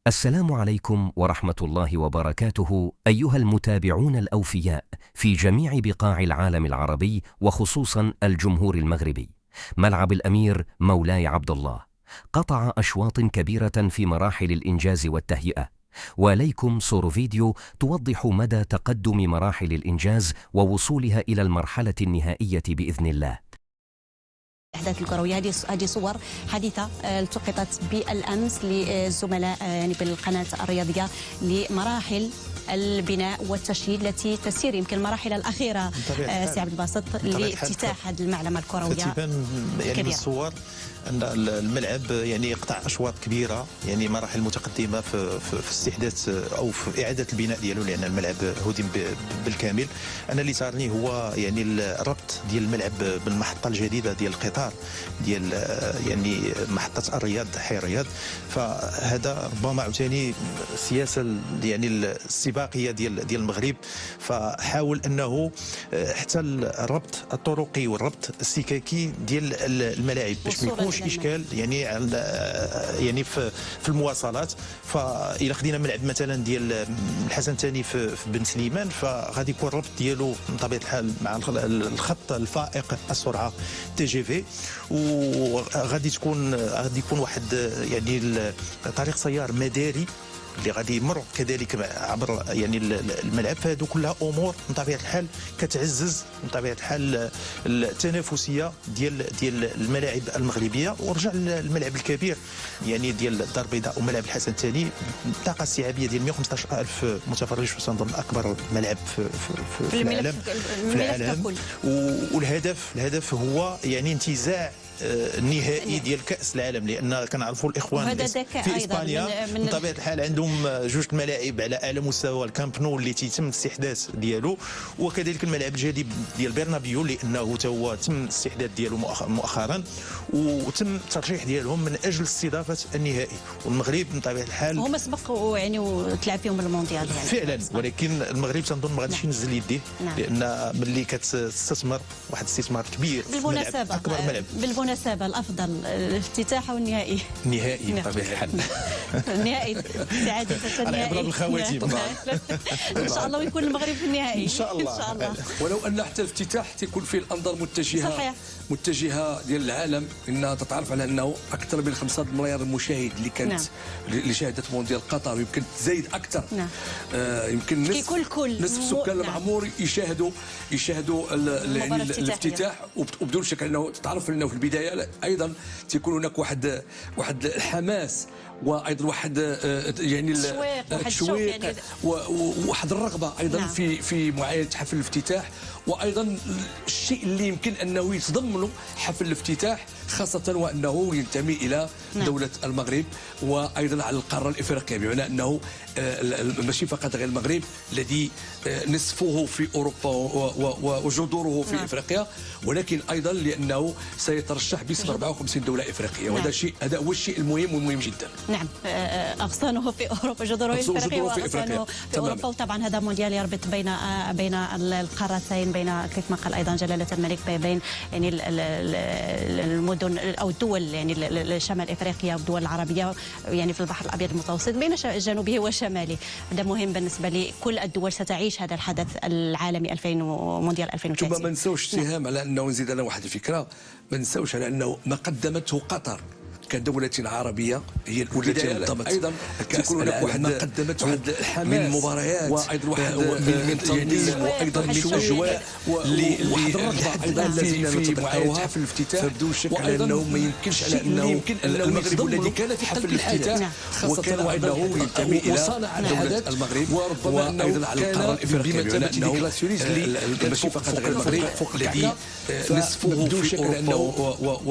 السلام عليكم ورحمة الله وبركاته أيها المتابعون الأوفياء في جميع بقاع العالم العربي وخصوصا الجمهور المغربي. ملعب الأمير مولاي عبد الله قطع أشواط كبيرة في مراحل الإنجاز والتهيئة، وليكم صور فيديو توضح مدى تقدم مراحل الإنجاز ووصولها إلى المرحلة النهائية بإذن الله. الأحداث الكروية هذه صور حديثة التقطت بالأمس للزملاء يعني بالقناة الرياضية لمراحل البناء والتشييد التي تسير يمكن المراحل الأخيرة سي عبد الباسط لافتتاح هذه المعلمة الكروية. تبان يعني من الصور أن الملعب يعني يقطع أشواط كبيرة، يعني مراحل متقدمة في استحداث أو في إعادة البناء ديالو، لأن الملعب هدم بالكامل. أنا اللي صارني هو يعني الربط ديال الملعب بالمحطة الجديدة ديال القطار ديال يعني محطة الرياض حي الرياض. فهذا ربما عاوتاني السياسة يعني السباقية ديال المغرب، فحاول أنه حتى الربط الطرقي والربط السككي ديال الملاعب باش ما يكونش اشكال يعني في المواصلات. فإلا خدينا ملعب مثلا ديال الحسن الثاني في بن سليمان، فغادي يكون الربط ديالو بطبيعه الحال مع الخط الفائق السرعه تي جي في، وغادي يكون واحد يعني طريق سيار مداري اللي غادي يمر كذلك عبر يعني الملعب. فهذو كلها امور من طبيعه الحال كتعزز من طبيعه الحال التنافسيه ديال الملاعب المغربيه. ورجع الملعب الكبير يعني ديال الدار البيضاء وملعب الحسن الثاني، الطاقه استيعابيه ديال 115,000 متفرج، تنظن اكبر ملعب في العالم. والهدف هو يعني انتزاع النهائي ديال كأس العالم، لأن كنعرفوا الإخوان في إسبانيا من طبيعة الحال عندهم جوج الملاعب على أعلى مستوى، الكامب نو اللي تيتم الاستحداث ديالو، وكذلك الملعب الجديد ديال برنابيو لأنه تا هو تم الاستحداث ديالو مؤخرا، وتم الترشيح ديالهم من أجل استضافة النهائي. والمغرب من طبيعة الحال هما سبقوا يعني وتلعب فيهم المونديال يعني فعلا، ولكن المغرب تنظن ما غاديش ينزل يديه، لأن ملي كتستثمر واحد الاستثمار كبير في ملعب أكبر ملعب. بالمناسبة الأفضل الافتتاح او النهائي؟ نهائي بطبيعة الحال. النهائي سعادة النهائي على بالخواتيم ان شاء الله، ويكون المغرب في النهائي ان شاء الله. ولو ان حتى الافتتاح تيكون فيه الانظار متجهه ديال العالم، انها تتعرف على انه اكثر من 5 مليار مشاهد اللي كانت اللي شاهدت مونديال قطر، ويمكن تزايد اكثر. يمكن نصف السكان المعمور يشاهدوا الافتتاح. وبدون شك انه تتعرف انه في البدايه ايضا تيكون هناك واحد الحماس، وايضا واحد يعني التشويق يعني وواحد الرغبه ايضا في معاينه حفل الافتتاح. وايضا الشيء اللي يمكن انه يتضمن حفل الافتتاح، خاصه وانه ينتمي الى دوله المغرب وايضا على القاره الافريقيه، بمعنى انه ماشي فقط غير المغرب الذي نصفه في اوروبا وجذوره في افريقيا، ولكن ايضا لانه سيترشح باسم 54 دوله افريقيه. وهذا هذا هو الشيء المهم والمهم جدا. نعم، اغصانه في اوروبا، جذوره في افريقيا واغصانه في اوروبا. وطبعا هذا مونديال يربط بين القارتين، بين كيف ما قال ايضا جلاله الملك بين يعني المدن او الدول يعني شمال افريقيا والدول العربيه يعني في البحر الابيض المتوسط بين جنوبه وشماله. هذا مهم بالنسبه لكل الدول ستعيش هذا الحدث العالمي مونديال 2030. ثم ما نساوش اتهام على انه، نزيد انا واحد الفكره، ما نساوش على انه ما قدمته قطر كدولة عربية هي الأولى التي نظمت أيضا تكون هناك واحد الحماس من المباريات، وأيضا واحد وأيضا من أجواء وواحد الرغبة أيضا في معاينة حفل الافتتاح. فبدون شك على أنه ما يمكنش على أنه المغرب الذي كان في حفل الافتتاح، خاصة وأنه ينتمي إلى دولة المغرب، وربما أيضا على القارة الإفريقية، بمثابة ماشي فقط غير المغرب الذي نصفه في أوروبا